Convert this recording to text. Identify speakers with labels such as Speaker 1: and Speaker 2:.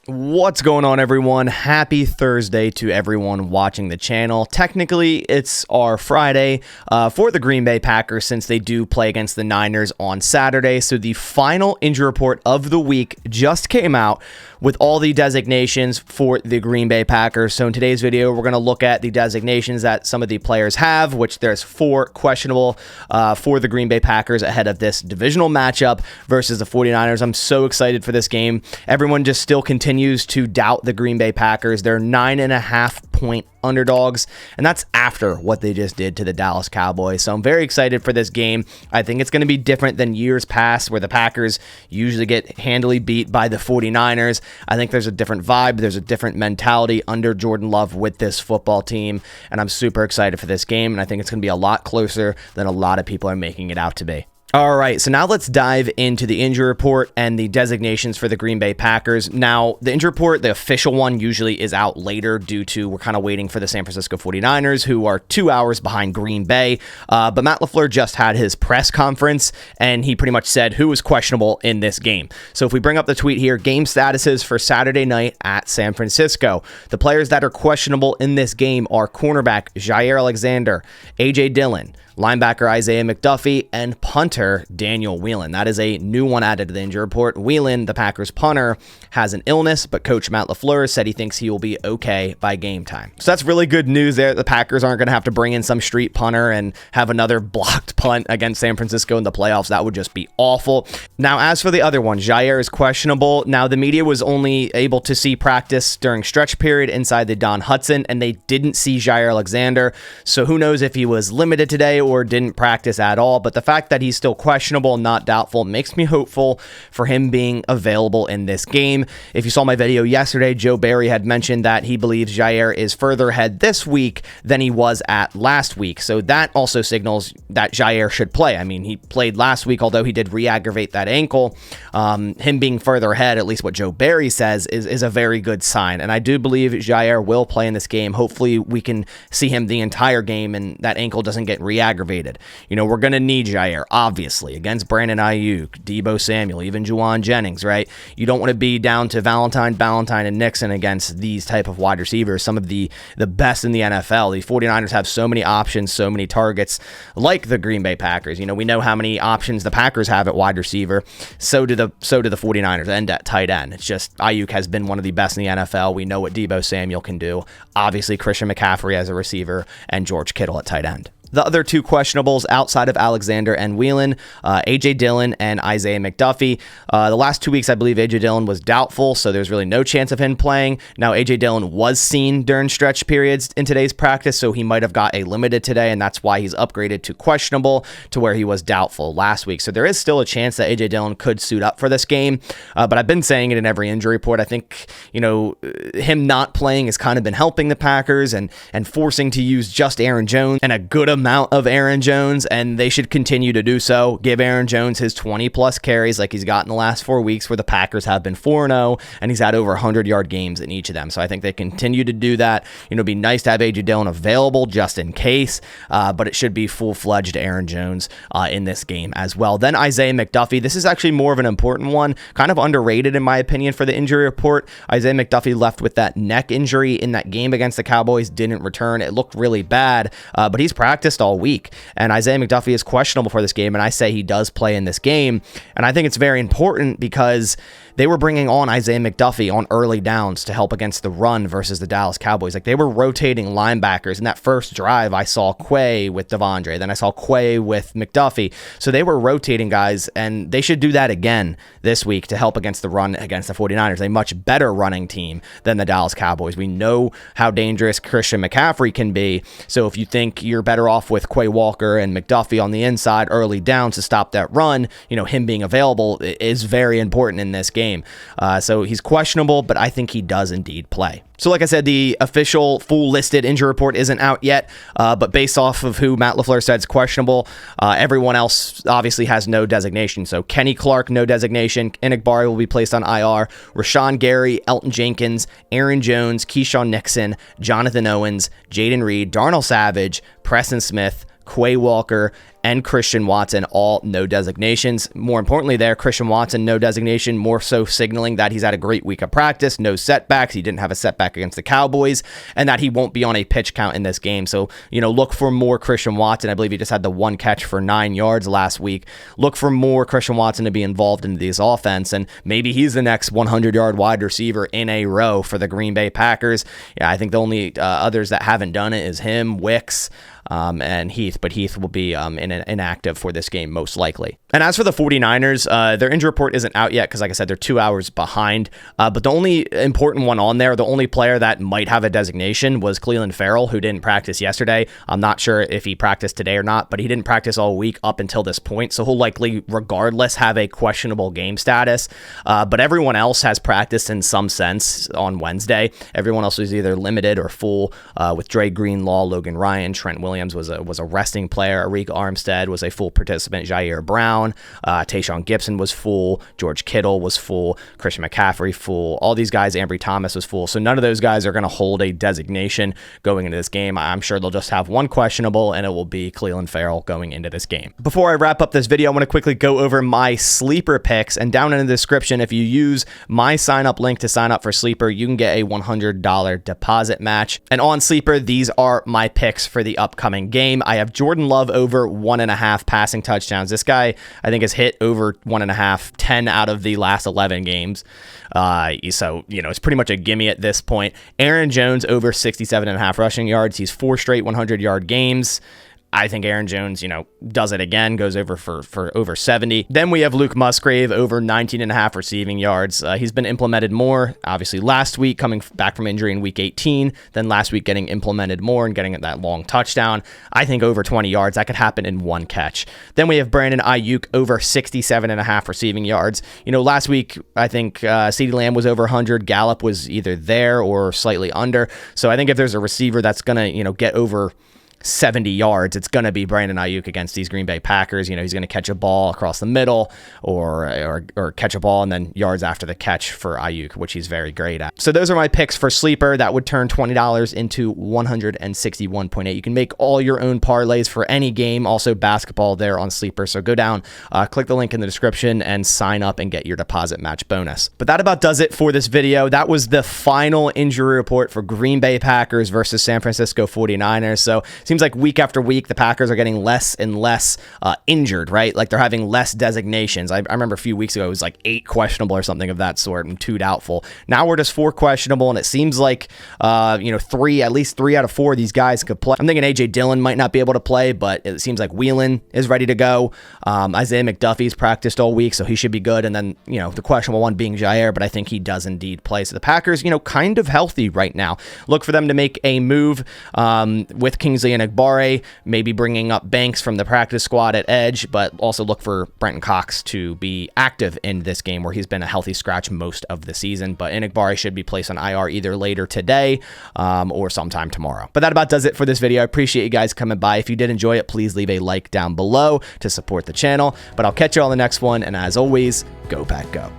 Speaker 1: What's going on, everyone? Happy Thursday to everyone watching the channel. Technically, it's our Friday for the Green Bay Packers since they do play against the Niners on Saturday. So the final injury report of the week just came out with all the designations for the Green Bay Packers. So in today's video, we're going to look at the designations that some of the players have, which there's 4 questionable for the Green Bay Packers ahead of this divisional matchup versus the 49ers. I'm so excited for this game. Everyone just still continues to doubt the Green Bay Packers. They're 9.5-point underdogs, and that's after what they just did to the Dallas Cowboys. So I'm very excited for this game. I think it's going to be different than years past where the Packers usually get handily beat by the 49ers. I think there's a different vibe. There's a different mentality under Jordan Love with this football team, and I'm super excited for this game, and I think it's going to be a lot closer than a lot of people are making it out to be. All right, so now let's dive into the injury report and the designations for the Green Bay Packers. Now, the injury report, the official one, usually is out later due to we're kind of waiting for the San Francisco 49ers, who are 2 hours behind Green Bay. But Matt LaFleur just had his press conference, and he pretty much said who was questionable in this game. So if we bring up the tweet here, game statuses for Saturday night at San Francisco. The players that are questionable in this game are cornerback Jaire Alexander, A.J. Dillon, linebacker Isaiah McDuffie, and punter Daniel Whelan. That is a new one added to the injury report. Whelan, the Packers punter, has an illness, but Coach Matt LaFleur said he thinks he will be okay by game time. So that's really good news there. The Packers aren't going to have to bring in some street punter and have another blocked punt against San Francisco in the playoffs. That would just be awful. Now, as for the other one, Jaire is questionable. Now, the media was only able to see practice during stretch period inside the Don Hudson, and they didn't see Jaire Alexander. So who knows if he was limited today or didn't practice at all, but the fact that he's still questionable, not doubtful, makes me hopeful for him being available in this game. If you saw my video yesterday, Joe Barry had mentioned that he believes Jaire is further ahead this week than he was at last week, so that also signals that Jaire should play. I mean, he played last week, although he did re-aggravate that ankle. Him being further ahead, at least what Joe Barry says, is a very good sign, and I do believe Jaire will play in this game. Hopefully we can see him the entire game and that ankle doesn't get re-aggravated. You know, we're going to need Jaire, obviously, against Brandon Ayuk, Deebo Samuel, even Juwan Jennings, right? You don't want to be down to Valentine, and Nixon against these type of wide receivers, some of the best in the NFL. The 49ers have so many options, so many targets, like the Green Bay Packers. You know, we know how many options the Packers have at wide receiver. So do the 49ers and at tight end. It's just Ayuk has been one of the best in the NFL. We know what Deebo Samuel can do. Obviously, Christian McCaffrey as a receiver and George Kittle at tight end. The other 2 questionables outside of Alexander and Whelan, A.J. Dillon and Isaiah McDuffie. The last 2 weeks, I believe A.J. Dillon was doubtful, so there's really no chance of him playing. Now, A.J. Dillon was seen during stretch periods in today's practice, so he might have got a limited today, and that's why he's upgraded to questionable to where he was doubtful last week. So there is still a chance that A.J. Dillon could suit up for this game, but I've been saying it in every injury report. I think, you know, him not playing has kind of been helping the Packers and forcing to use just Aaron Jones and a good amount of Aaron Jones, and they should continue to do so. Give Aaron Jones his 20-plus carries like he's got in the last 4 weeks where the Packers have been 4-0, and he's had over 100-yard games in each of them. So I think they continue to do that. You know, it'd be nice to have A.J. Dillon available just in case, but it should be full-fledged Aaron Jones in this game as well. Then Isaiah McDuffie. This is actually more of an important one, kind of underrated in my opinion for the injury report. Isaiah McDuffie left with that neck injury in that game against the Cowboys, didn't return. It looked really bad, but he's practiced all week, and Isaiah McDuffie is questionable for this game, and I say he does play in this game, and I think it's very important because they were bringing on Isaiah McDuffie on early downs to help against the run versus the Dallas Cowboys. Like, they were rotating linebackers. In that first drive, I saw Quay with Devondre. Then I saw Quay with McDuffie. So they were rotating guys, and they should do that again this week to help against the run against the 49ers, a much better running team than the Dallas Cowboys. We know how dangerous Christian McCaffrey can be. So if you think you're better off with Quay Walker and McDuffie on the inside early down to stop that run, you know, him being available is very important in this game. So he's questionable, but I think he does indeed play. So like I said, the official full listed injury report isn't out yet, but based off of who Matt LaFleur said is questionable, everyone else obviously has no designation. So Kenny Clark, no designation. Enigbari will be placed on IR. Rashawn Gary, Elton Jenkins, Aaron Jones, Keyshawn Nixon, Jonathan Owens, Jaden Reed, Darnell Savage, Preston Smith, Quay Walker, and Christian Watson, all no designations. More importantly there, Christian Watson, no designation, more so signaling that he's had a great week of practice, no setbacks. He didn't have a setback against the Cowboys, and that he won't be on a pitch count in this game. So, look for more Christian Watson. I believe he just had the one catch for 9 yards last week. Look for more Christian Watson to be involved in this offense, and maybe he's the next 100-yard wide receiver in a row for the Green Bay Packers. Yeah, I think the only others that haven't done it is him, Wicks, and Heath, but Heath will be inactive for this game most likely. And as for the 49ers, their injury report isn't out yet because, like I said, they're 2 hours behind. But the only important one on there, the only player that might have a designation was Clelin Ferrell, who didn't practice yesterday. I'm not sure if he practiced today or not, but he didn't practice all week up until this point. So he'll likely, regardless, have a questionable game status. But everyone else has practiced in some sense on Wednesday. Everyone else was either limited or full, with Dre Greenlaw, Logan Ryan, Trent Williams was a resting player. Arik Armstead was a full participant. Jair Brown, Tayshaun Gibson was full. George Kittle was full. Christian McCaffrey full. All these guys, Ambry Thomas was full. So none of those guys are going to hold a designation going into this game. I'm sure they'll just have one questionable, and it will be Clelin Ferrell going into this game. Before I wrap up this video, I want to quickly go over my sleeper picks, and down in the description, if you use my sign up link to sign up for Sleeper, you can get a $100 deposit match. And on Sleeper, these are my picks for the upcoming game. I have Jordan Love over 1.5 passing touchdowns. This guy, I think, has hit over 1.5, 10 out of the last 11 games. So, it's pretty much a gimme at this point. Aaron Jones over 67.5 rushing yards. He's 4 straight 100-yard games. I think Aaron Jones, does it again, goes over for over 70. Then we have Luke Musgrave over 19.5 receiving yards. He's been implemented more, obviously last week coming back from injury in week 18, then last week getting implemented more and getting that long touchdown. I think over 20 yards, that could happen in one catch. Then we have Brandon Ayuk over 67.5 receiving yards. Last week, I think CeeDee Lamb was over 100. Gallup was either there or slightly under. So I think if there's a receiver that's going to, get over 70 yards, it's going to be Brandon Ayuk against these Green Bay Packers. He's going to catch a ball across the middle or catch a ball and then yards after the catch for Ayuk, which he's very great at. So those are my picks for Sleeper. That would turn $20 into 161.8. You can make all your own parlays for any game, also basketball there on Sleeper. So go down, click the link in the description and sign up and get your deposit match bonus. But that about does it for this video. That was the final injury report for Green Bay Packers versus San Francisco 49ers. So seems like week after week, the Packers are getting less and less injured, right? Like they're having less designations. I remember a few weeks ago, it was like 8 questionable or something of that sort and 2 doubtful. Now we're just 4 questionable, and it seems like, at least 3 out of 4 of these guys could play. I'm thinking A.J. Dillon might not be able to play, but it seems like Whelan is ready to go. Isaiah McDuffie's practiced all week, so he should be good. And then, the questionable one being Jair, but I think he does indeed play. So the Packers, kind of healthy right now. Look for them to make a move with Kingsley and Agbare, maybe bringing up Banks from the practice squad at edge, but also look for Brenton Cox to be active in this game where he's been a healthy scratch most of the season. But Agbare should be placed on IR either later today or sometime tomorrow. But that about does it for this video. I appreciate you guys coming by. If you did enjoy it, please leave a like down below to support the channel. But I'll catch you on the next one, and as always, go Pack Go.